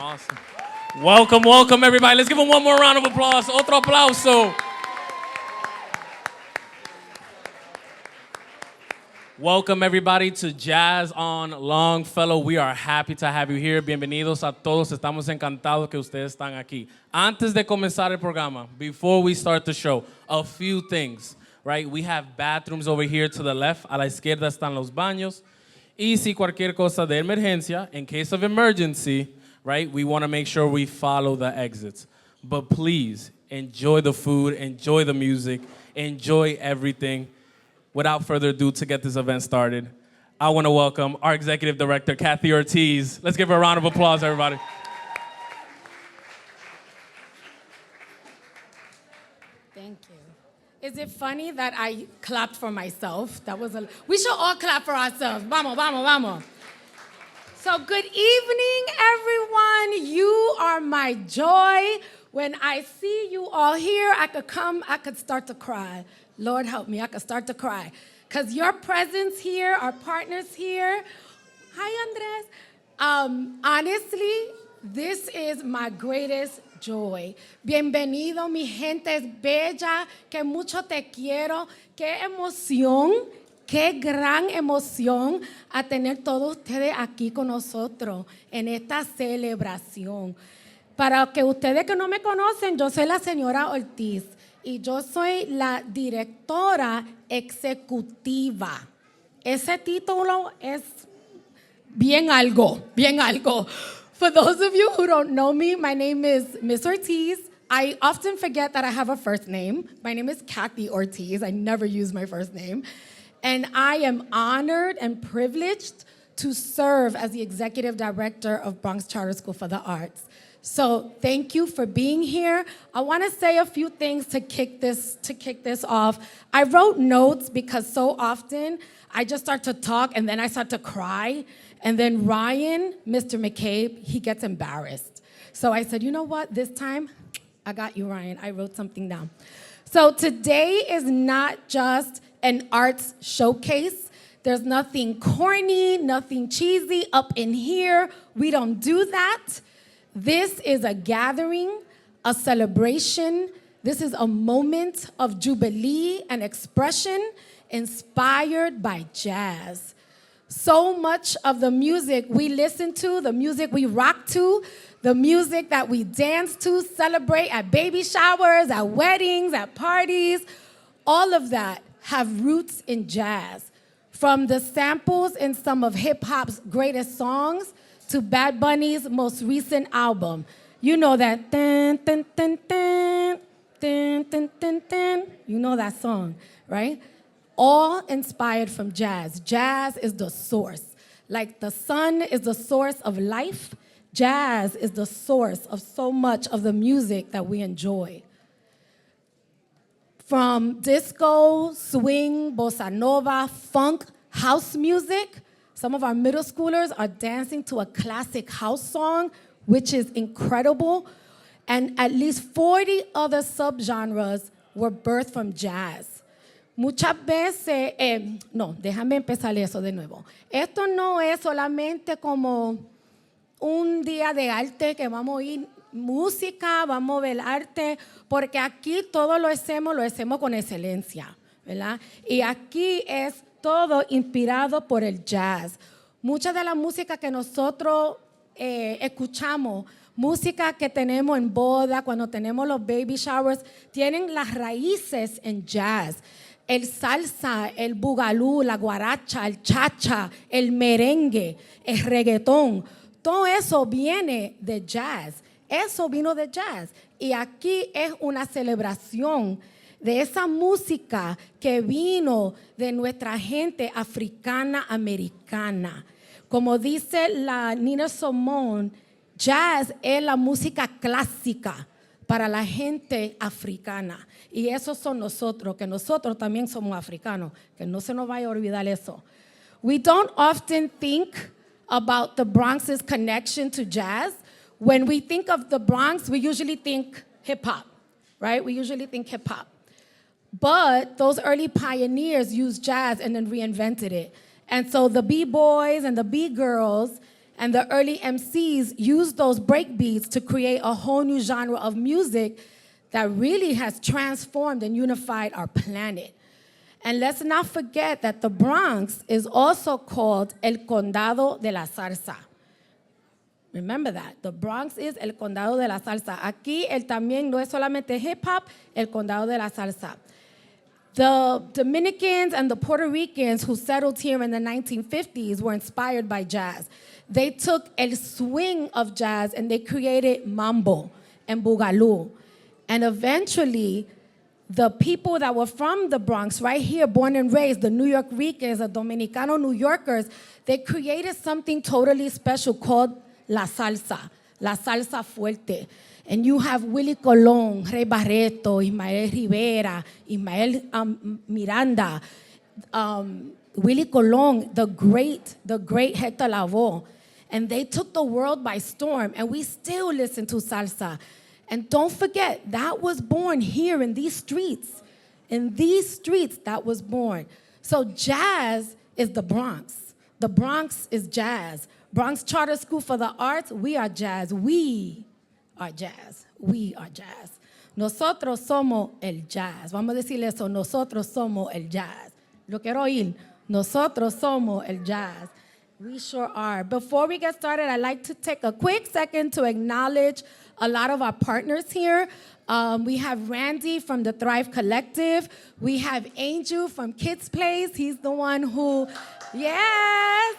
awesome. Welcome, welcome, everybody. Let's give them one more round of applause. Otro aplauso. Welcome, everybody, to Jazz on Longfellow. We are happy to have you here. Bienvenidos a todos. Estamos encantados que ustedes están aquí. Antes de comenzar el programa, before we start the show, a few things, right? We have bathrooms over here to the left. A la izquierda están los baños. Y si cualquier cosa de emergencia, in case of emergency, right, we want to make sure we follow the exits. But please, enjoy the food, enjoy the music, enjoy everything. Without further ado, to get this event started, I want to welcome our executive director, Kathy Ortiz. Let's give her a round of applause, everybody. Thank you. Is it funny that I clapped for myself? We should all clap for ourselves. Vamos, vamos, vamos. So good evening, everyone. You are my joy. When I see you all here, I could start to cry. Lord help me, I could start to cry. Because your presence here, our partners here, hi Andres. Honestly, this is my greatest joy. Bienvenido, mi gente es bella, que mucho te quiero. Qué emoción, qué gran emoción a tener todos ustedes aquí con nosotros en esta celebración. Para que ustedes que no me conocen, yo soy la señora Ortiz. Y yo soy la directora ejecutiva. Ese título es bien algo, bien algo. For those of you who don't know me, my name is Miss Ortiz. I often forget that I have a first name. My name is Kathy Ortiz. I never use my first name. And I am honored and privileged to serve as the executive director of Bronx Charter School for the Arts. So thank you for being here. I want to say a few things to kick this off. I wrote notes because so often I just start to talk and then I start to cry. And then Ryan, Mr. McCabe, he gets embarrassed. So I said, you know what, this time, I got you, Ryan. I wrote something down. So today is not just an arts showcase. There's nothing corny, nothing cheesy up in here. We don't do that. This is a gathering, a celebration. This is a moment of jubilee and expression inspired by jazz. So much of the music we listen to, the music we rock to, the music that we dance to, celebrate at baby showers, at weddings, at parties, all of that have roots in jazz. From the samples in some of hip-hop's greatest songs to Bad Bunny's most recent album. You know that, dun, dun, dun, dun, dun, dun, dun, dun. You know that song, right? All inspired from jazz. Jazz is the source. Like the sun is the source of life, jazz is the source of so much of the music that we enjoy. From disco, swing, bossa nova, funk, house music, some of our middle schoolers are dancing to a classic house song, which is incredible. And at least 40 other subgenres were birthed from jazz. Muchas veces, no, déjame empezar eso de nuevo. Esto no es solamente como un día de arte que vamos a oír música, vamos a ver arte, porque aquí todo lo hacemos con excelencia, ¿verdad? Y aquí es todo inspirado por el jazz. Mucha de la música que nosotros escuchamos, música que tenemos en boda, cuando tenemos los baby showers, tienen las raíces en jazz. El salsa, el bugalú, la guaracha, el cha-cha, el merengue, el reggaetón, todo eso viene de jazz. Eso vino de jazz. Y aquí es una celebración de esa música que vino de nuestra gente africana-americana. Como dice la Nina Simone, jazz es la música clásica para la gente africana. Y esos son nosotros, que nosotros también somos africanos, que no se nos vaya a olvidar eso. We don't often think about the Bronx's connection to jazz. When we think of the Bronx, we usually think hip-hop, right? We usually think hip-hop. But those early pioneers used jazz and then reinvented it. And so the B-boys and the B-girls And the early MCs used those break beats to create a whole new genre of music that really has transformed and unified our planet. And let's not forget that the Bronx is also called El Condado de la Salsa. Remember that. The Bronx is El Condado de la Salsa. Aquí el también no es solamente hip hop, El Condado de la Salsa. The Dominicans and the Puerto Ricans who settled here in the 1950s were inspired by jazz. They took el swing of jazz and they created mambo and boogaloo. And eventually, the people that were from the Bronx, right here, born and raised, the New York Ricans, the Dominicano New Yorkers, they created something totally special called la salsa fuerte. And you have Willie Colon, Rey Barreto, Ismael Rivera, Ismael Miranda, Willie Colon, the great Hector Lavoe. And they took the world by storm, and we still listen to salsa. And don't forget, that was born here in these streets. In these streets, that was born. So jazz is the Bronx. The Bronx is jazz. Bronx Charter School for the Arts, we are jazz. We are jazz. We are jazz. Nosotros somos el jazz. Vamos a decirle eso, nosotros somos el jazz. Lo quiero oír. Nosotros somos el jazz. We sure are. Before we get started, I'd like to take a quick second to acknowledge a lot of our partners here. We have Randy from the Thrive Collective. We have Angel from Kids Place. He's the one who, yes.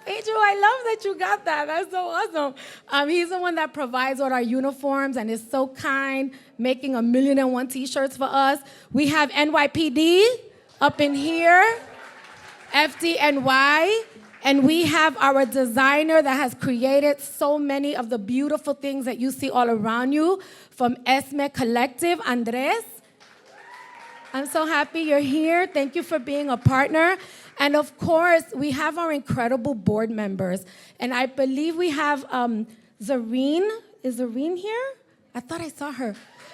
Angel, I love that you got that. That's so awesome. He's the one that provides all our uniforms and is so kind, making 1,000,001 t-shirts for us. We have NYPD up in here. FDNY, and we have our designer that has created so many of the beautiful things that you see all around you from Esme Collective, Andres. I'm so happy you're here. Thank you for being a partner. And of course, we have our incredible board members. And I believe we have Zareen. Is Zareen here? I thought I saw her.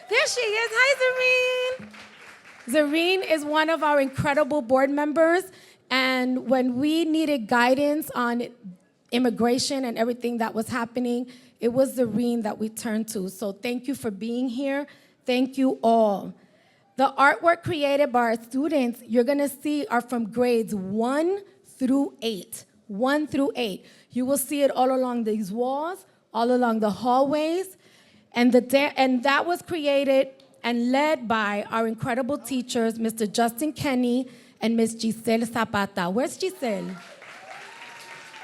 There she is. Hi, Zareen. Zareen is one of our incredible board members. And when we needed guidance on immigration and everything that was happening, it was Zareen that we turned to. So thank you for being here. Thank you all. The artwork created by our students, you're going to see, are from grades 1 through 8. 1 through 8. You will see it all along these walls, all along the hallways. And that was created and led by our incredible teachers, Mr. Justin Kenny and Miss Giselle Zapata. Where's Giselle?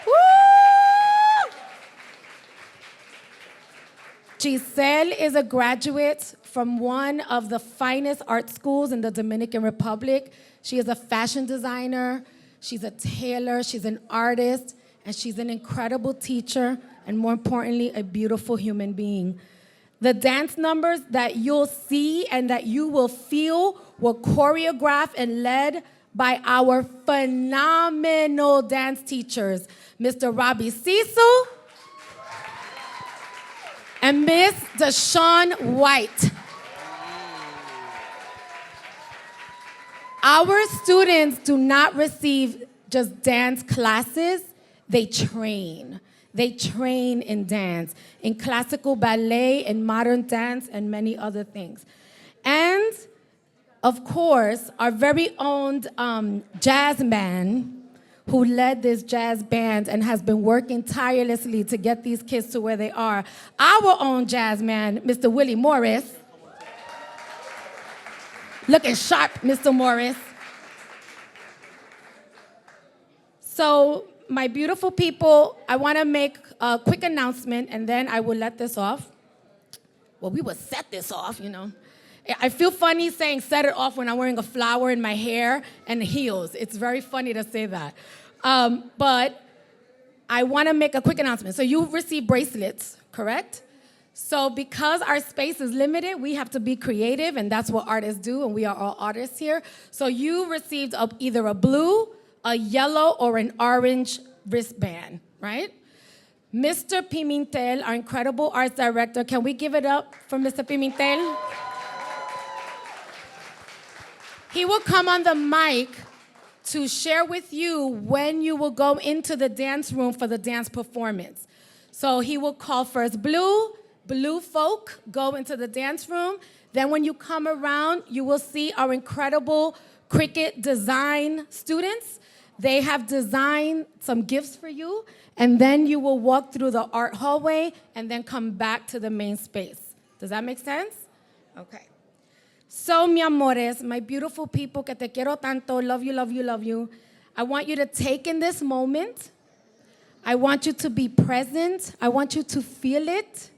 Woo! Giselle is a graduate from one of the finest art schools in the Dominican Republic. She is a fashion designer, she's a tailor, she's an artist, and she's an incredible teacher, and more importantly, a beautiful human being. The dance numbers that you'll see and that you will feel were choreographed and led by our phenomenal dance teachers, Mr. Robbie Cecil and Miss Deshawn White. Our students do not receive just dance classes, they train. They train in dance, in classical ballet, in modern dance, and many other things. And of course, our very own jazz man who led this jazz band and has been working tirelessly to get these kids to where they are. Our own jazz man, Mr. Willie Morris. Looking sharp, Mr. Morris. So, my beautiful people, I want to make a quick announcement, and then I will let this off. Well, we will set this off, you know. I feel funny saying set it off when I'm wearing a flower in my hair and heels. It's very funny to say that. But I want to make a quick announcement. So you receive bracelets, correct? So because our space is limited, we have to be creative, and that's what artists do, and we are all artists here. So you received either a blue, a yellow, or an orange wristband, right? Mr. Pimentel, our incredible arts director, can we give it up for Mr. Pimentel? He will come on the mic to share with you when you will go into the dance room for the dance performance. So he will call first blue folk, go into the dance room. Then when you come around, you will see our incredible cricket design students. They have designed some gifts for you, and then you will walk through the art hallway and then come back to the main space. Does that make sense? Okay. So, mi amores, my beautiful people, que te quiero tanto, love you, love you, love you. I want you to take in this moment. I want you to be present. I want you to feel it.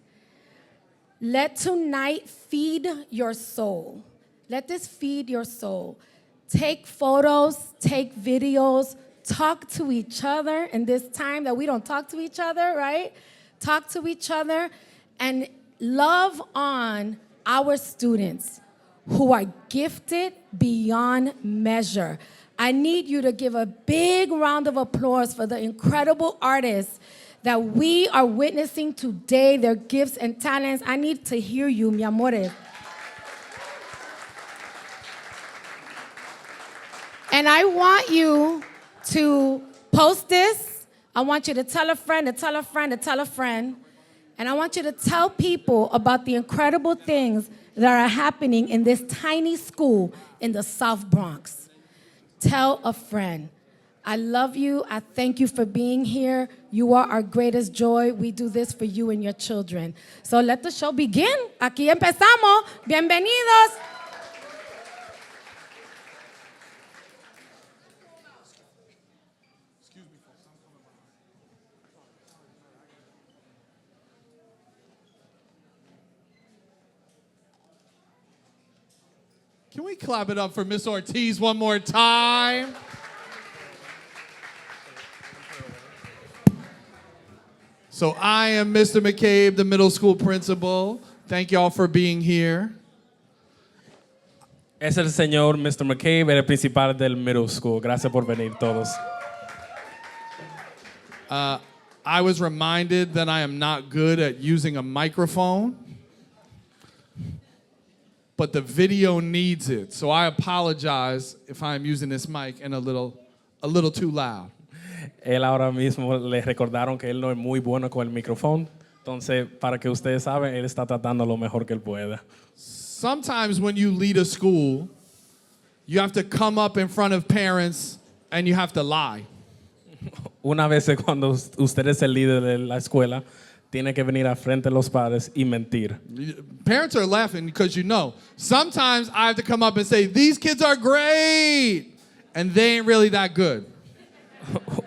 Let tonight feed your soul. Let this feed your soul. Take photos, take videos, talk to each other in this time that we don't talk to each other, right? Talk to each other and love on our students who are gifted beyond measure. I need you to give a big round of applause for the incredible artists that we are witnessing today, their gifts and talents. I need to hear you, mi amores. And I want you to post this. I want you to tell a friend, to tell a friend, to tell a friend. And I want you to tell people about the incredible things that are happening in this tiny school in the South Bronx. Tell a friend. I love you. I thank you for being here. You are our greatest joy. We do this for you and your children. So let the show begin. Aquí empezamos. Bienvenidos. Can we clap it up for Miss Ortiz one more time? So I am Mr. McCabe, the middle school principal. Thank y'all for being here. Es el señor Mr. McCabe, el principal del middle school. Gracias por venir todos. I was reminded that I am not good at using a microphone, but the video needs it. So I apologize if I'm using this mic and a little too loud. Él ahora mismo le recordaron que él no es muy bueno con el micrófono. Entonces, para que ustedes saben, él está tratando lo mejor que él pueda. Sometimes when you lead a school, you have to come up in front of parents and you have to lie. Una vez cuando usted es el líder de la escuela, tiene que venir a frente de los padres y mentir. Parents are laughing because you know. Sometimes I have to come up and say, these kids are great, and they ain't really that good.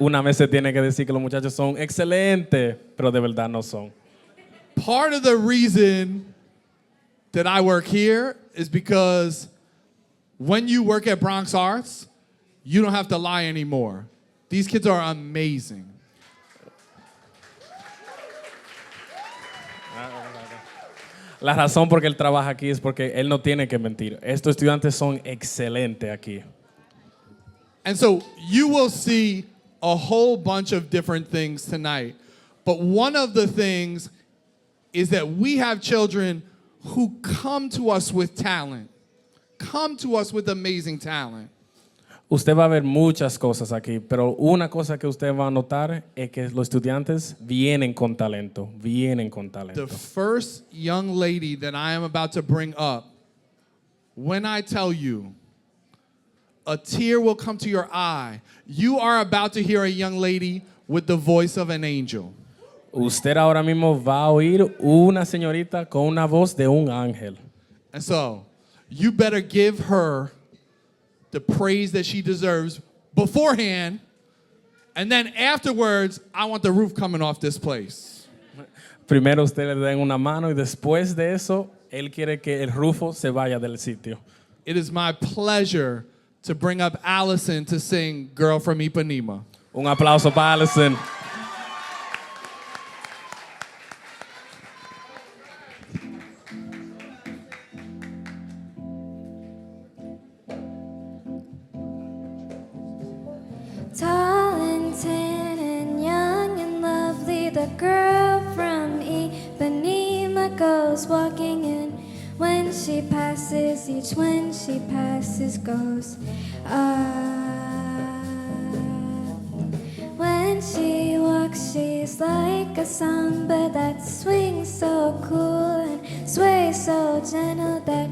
Una vez se tiene que decir que los muchachos son excelentes, pero de verdad no son. Part of the reason that I work here is because when you work at Bronx Arts, you don't have to lie anymore. These kids are amazing. La razón por qué él trabaja aquí es porque él no tiene que mentir. Estos estudiantes son excelentes aquí. And so you will see a whole bunch of different things tonight. But one of the things is that we have children who come to us with talent, come to us with amazing talent. Usted va a ver muchas cosas aquí, pero una cosa que usted va a notar es que los estudiantes vienen con talento, vienen con talento. The first young lady that I am about to bring up, when I tell you, a tear will come to your eye. You are about to hear a young lady with the voice of an angel. Usted ahora mismo va a oír una señorita con una voz de un ángel. And so, you better give her the praise that she deserves beforehand, and then afterwards, I want the roof coming off this place. Primero usted le den una mano y después de eso, él quiere que el rufo se vaya del sitio. It is my pleasure to bring up Allison to sing Girl from Ipanema. Un aplauso para Allison. Tall and tan and young and lovely, the girl from Ipanema goes walking in. When she passes, each when she passes goes, ah. When she walks, she's like a samba that swings so cool and sways so gentle that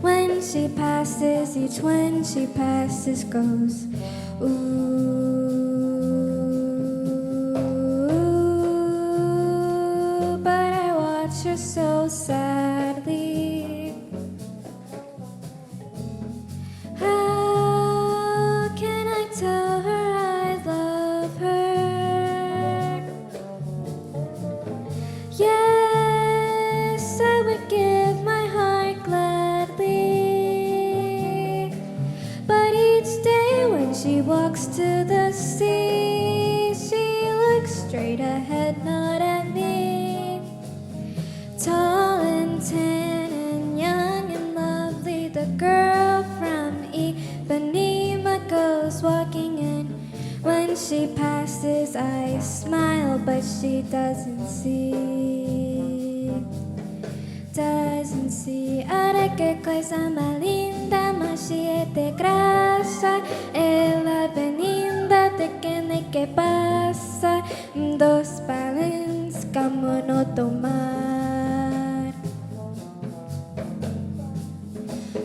when she passes, each one she passes goes, ooh. But I watch her so sadly. How can I tell her I love her? Yes, I would give my heart gladly. But each day when she walks to the sea, she looks straight ahead, not at me. Tall and tan and young and lovely, the girl from Ipanema goes walking in. When she passes, I smile, but she doesn't see. Doesn't see. Ara que coisa mais linda, mas cheia de graça. Ela bem linda, pequena e que passa. Dos balões como no tomar.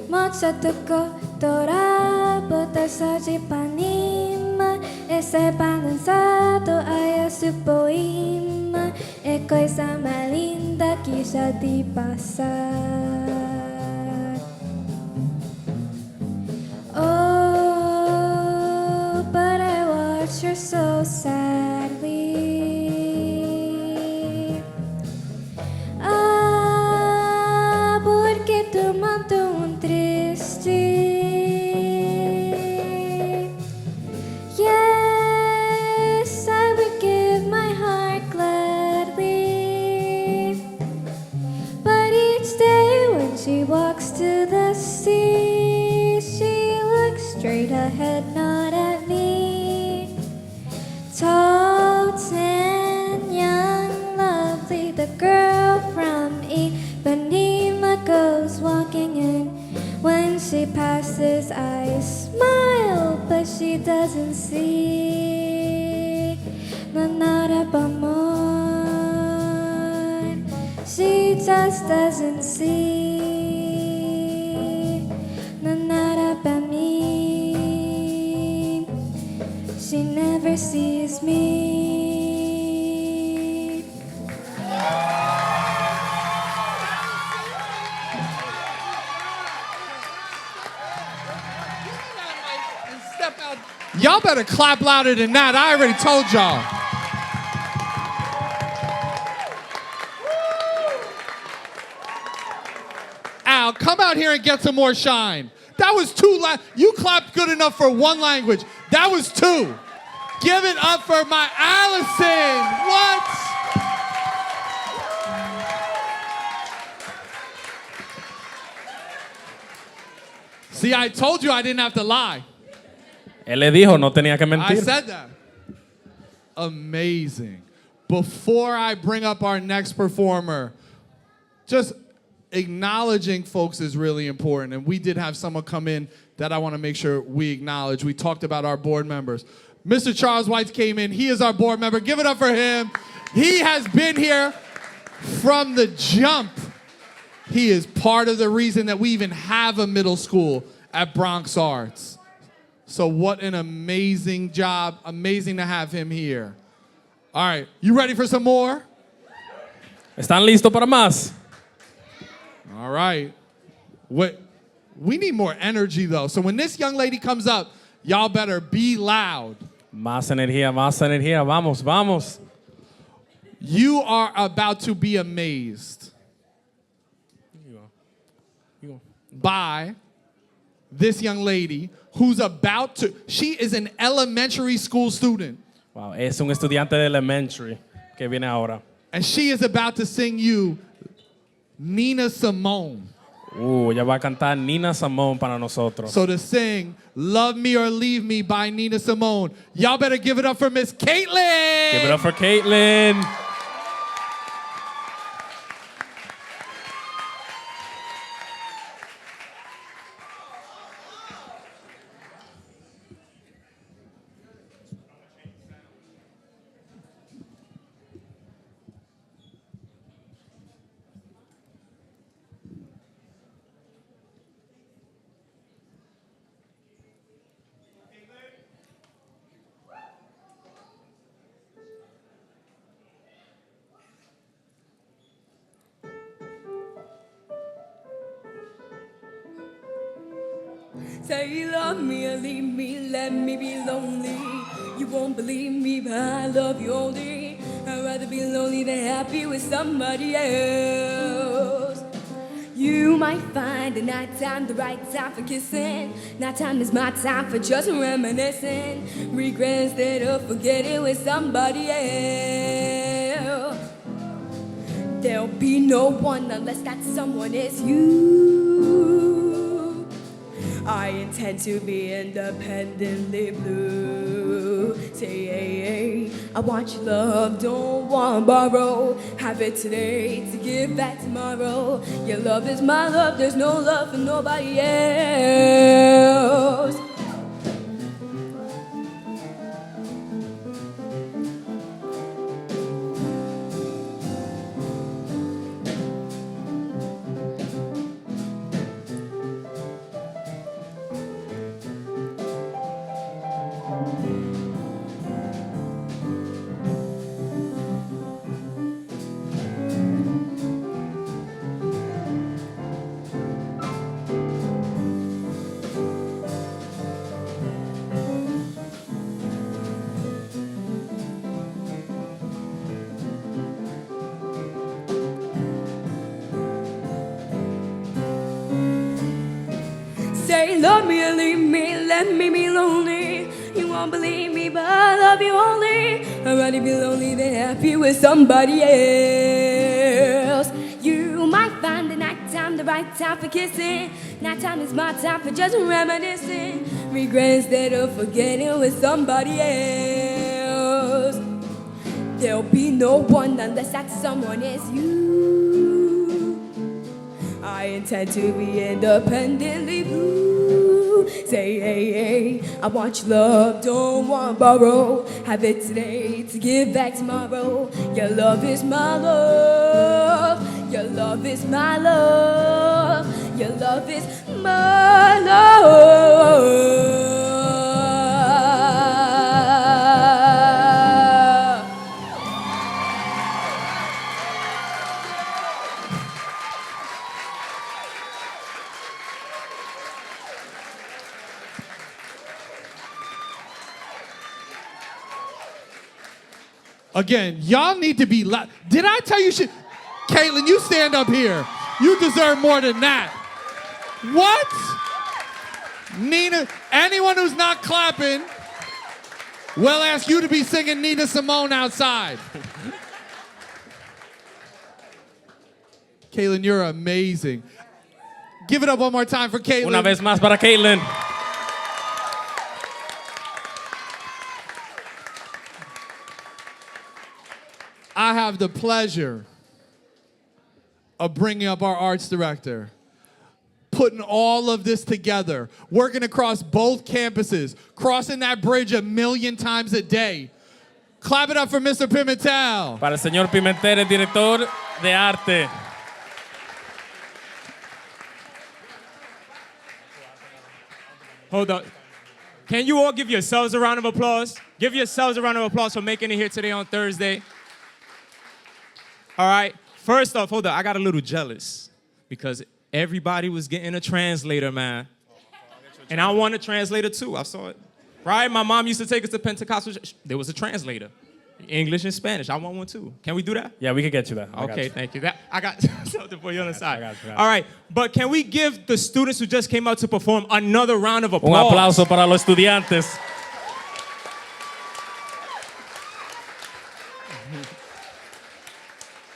Mocha tocou, tora, bota só de panima. Esse balançado, ai, é seu poema. É coisa mais linda que já de passar. Oh, but I watch her so sadly. Ah, porque tu mandou triste. Yes, I would give my heart gladly. But each day when she walks to the sea, she looks straight ahead, not at me. Tall, tan, young, lovely, the girl from Ipanema goes walking in. When she passes, I smile, but she doesn't see. Nada amor, she just doesn't see. Nada para mí, she never sees me. Step out. Y'all better clap louder than that. I already told y'all. Al, come out here and get some more shine. That was two. You clapped good enough for one language. That was two. Give it up for my Allison. What? See, I told you I didn't have to lie. Él le dijo, no tenía que I mentir. said that. Amazing. Before I bring up our next performer, just acknowledging folks is really important. And we did have someone come in that I want to make sure we acknowledge. We talked about our board members. Mr. Charles White came in. He is our board member. Give it up for him. He has been here from the jump. He is part of the reason that we even have a middle school at Bronx Arts. So what an amazing job. Amazing to have him here. All right, you ready for some more? ¿Están listos para más? All right. We need more energy, though. So when this young lady comes up, y'all better be loud. Más energía, más energía. Vamos, vamos. You are about to be amazed by this young lady who's about to, she is an elementary school student. Wow, es un estudiante de elementary que viene ahora. And she is about to sing you Nina Simone. Ella va a cantar Nina Simone para nosotros. So to sing Love Me or Leave Me by Nina Simone, y'all better give it up for Miss Caitlin. Give it up for Caitlin. Say you love me or leave me, let me be lonely. You won't believe me, but I love you only. I'd rather be lonely than happy with somebody else. You might find the nighttime the right time for kissing. Nighttime is my time for just reminiscing. Regrets instead of forgetting with somebody else. There'll be no one unless that someone is you. I intend to be independently blue. Say, hey, hey, I want your love, don't want borrow. Have it today to give back tomorrow. Your love is my love, there's no love for nobody else. Say love me or leave me, let me be lonely. You won't believe me, but I love you only. I'd rather be lonely than happy with somebody else. You might find the nighttime the right time for kissing. Nighttime is my time for just reminiscing. Regret instead of forgetting with somebody else. There'll be no one unless that someone is you. I intend to be independently blue. Say, hey, hey, I want your love, don't want borrow. Have it today to give back tomorrow. Your love is my love. Your love is my love. Your love is my love. Again, y'all need to be loud. Did I tell you shit? Caitlin, you stand up here. You deserve more than that. What? Nina, anyone who's not clapping, we'll ask you to be singing Nina Simone outside. Caitlin, you're amazing. Give it up one more time for Caitlin. Una vez más para Caitlin. I have the pleasure of bringing up our arts director, putting all of this together, working across both campuses, crossing that bridge 1,000,000 times a day. Clap it up for Mr. Pimentel. Para el señor Pimentel, el director de arte. Hold up. Can you all give yourselves a round of applause? Give yourselves a round of applause for making it here today on Thursday. All right. First off, hold up. I got a little jealous because everybody was getting a translator, man. And I want a translator too. I saw it. Right? My mom used to take us to Pentecostal. There was a translator. English and Spanish. I want one too. Can we do that? Yeah, we can get you that. Okay, thank you. I got something for you on the side. I got you. All right, but can we give the students who just came out to perform another round of Un applause? aplauso para los estudiantes.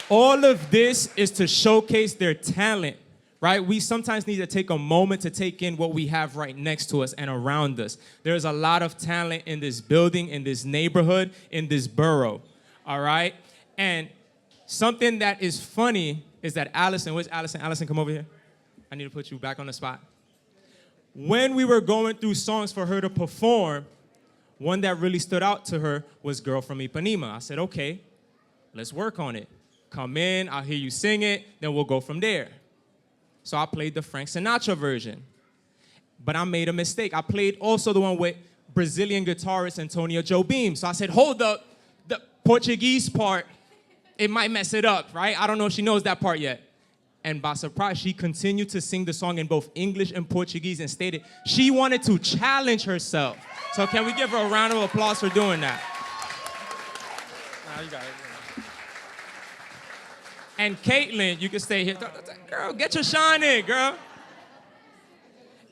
All of this is to showcase their talent, right? We sometimes need to take a moment to take in what we have right next to us and around us. There's a lot of talent in this building, in this neighborhood, in this borough, all right? And something that is funny is that Allison, where's Allison? Allison, come over here. I need to put you back on the spot. When we were going through songs for her to perform, one that really stood out to her was Girl from Ipanema. I said, okay, let's work on it. Come in, I'll hear you sing it, then we'll go from there. So I played the Frank Sinatra version. But I made a mistake. I played also the one with Brazilian guitarist Antonio Jobim. So I said, hold up, the Portuguese part, it might mess it up, right? I don't know if she knows that part yet. And by surprise, she continued to sing the song in both English and Portuguese and stated she wanted to challenge herself. So can we give her a round of applause for doing that? Nah, you got it. And Caitlin, you can stay here. Girl, get your shine in, girl.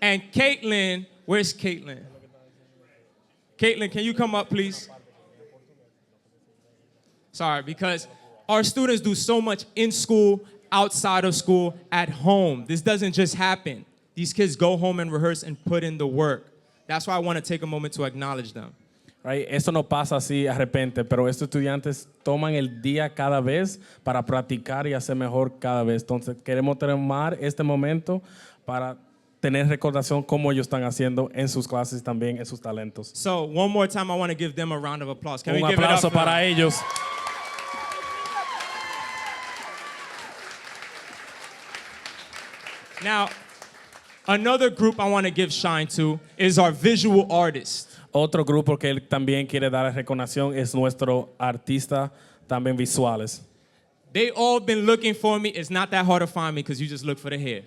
And Caitlin, where's Caitlin? Caitlin, can you come up, please? Sorry, because our students do so much in school, outside of school, at home. This doesn't just happen. These kids go home and rehearse and put in the work. That's why I want to take a moment to acknowledge them. Right? Eso no pasa así de repente, pero estos estudiantes toman el día cada vez para practicar y hacer mejor cada vez. Entonces, queremos tomar este momento para tener recordación cómo ellos están haciendo en sus clases y también en sus talentos. So, one more time, I want to give them a round of applause. Can we Un give it up aplauso for them? para ellos. Now, another group I want to give shine to is our visual artists. Otro grupo que él también quiere dar reconocimiento es nuestro artista también visuales. They all been looking for me. It's not that hard to find me because you just look for the hair.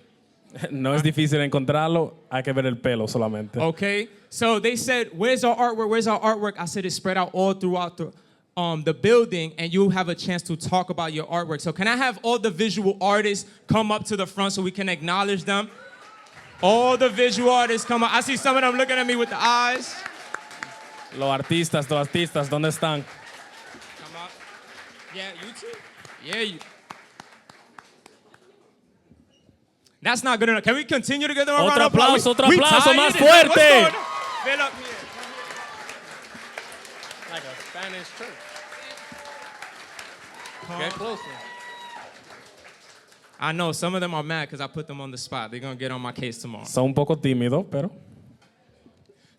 No es difícil encontrarlo, hay que ver el pelo solamente. Okay? So they said, where's our artwork? Where's our artwork? I said it's spread out all throughout the building, and you'll have a chance to talk about your artwork. So can I have all the visual artists come up to the front so we can acknowledge them? All the visual artists come up. I see some of them looking at me with the eyes. Los artistas, ¿dónde están? Come up. Yeah, you too? Yeah, you. That's not good enough. Can we continue to give them a round Otro of applause? aplauso, otro We aplauso tired? más Is that what's fuerte. going on? Fill up here. Like a Spanish church. Come Get on. closer. I know some of them are mad because I put them on the spot. They're going to get on my case tomorrow. Son un poco tímidos, pero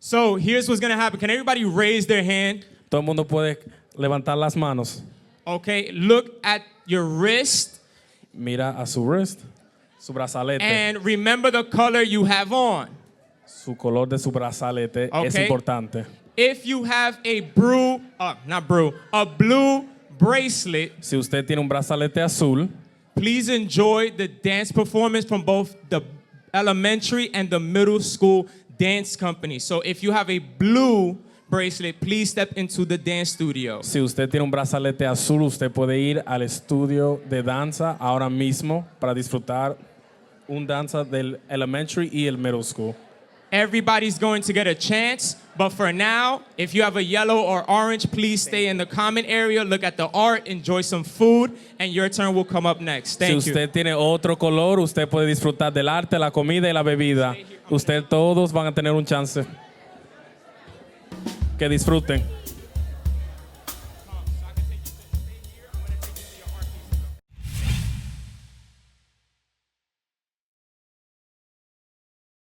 So here's what's going to happen. Can everybody raise their hand? todo el mundo puede levantar las manos. Okay, look at your wrist Mira a su wrist, su brazalete. and remember the color you have on. Su color de su brazalete es Okay. importante. If you have a a blue bracelet, Si usted tiene un brazalete azul, please enjoy the dance performance from both the elementary and the middle school dance company. So if you have a blue bracelet, please step into the dance studio. si usted tiene un brazalete azul, usted puede ir al estudio de danza ahora mismo para disfrutar un danza del elementary y el middle school. Everybody's going to get a chance, but for now, if you have a yellow or orange, please stay in the common area, look at the art, enjoy some food, and your turn will come up next. Si Thank you. usted tiene otro color, usted puede disfrutar del arte, la comida y la bebida. Usted todos van a tener un chance. Que disfruten.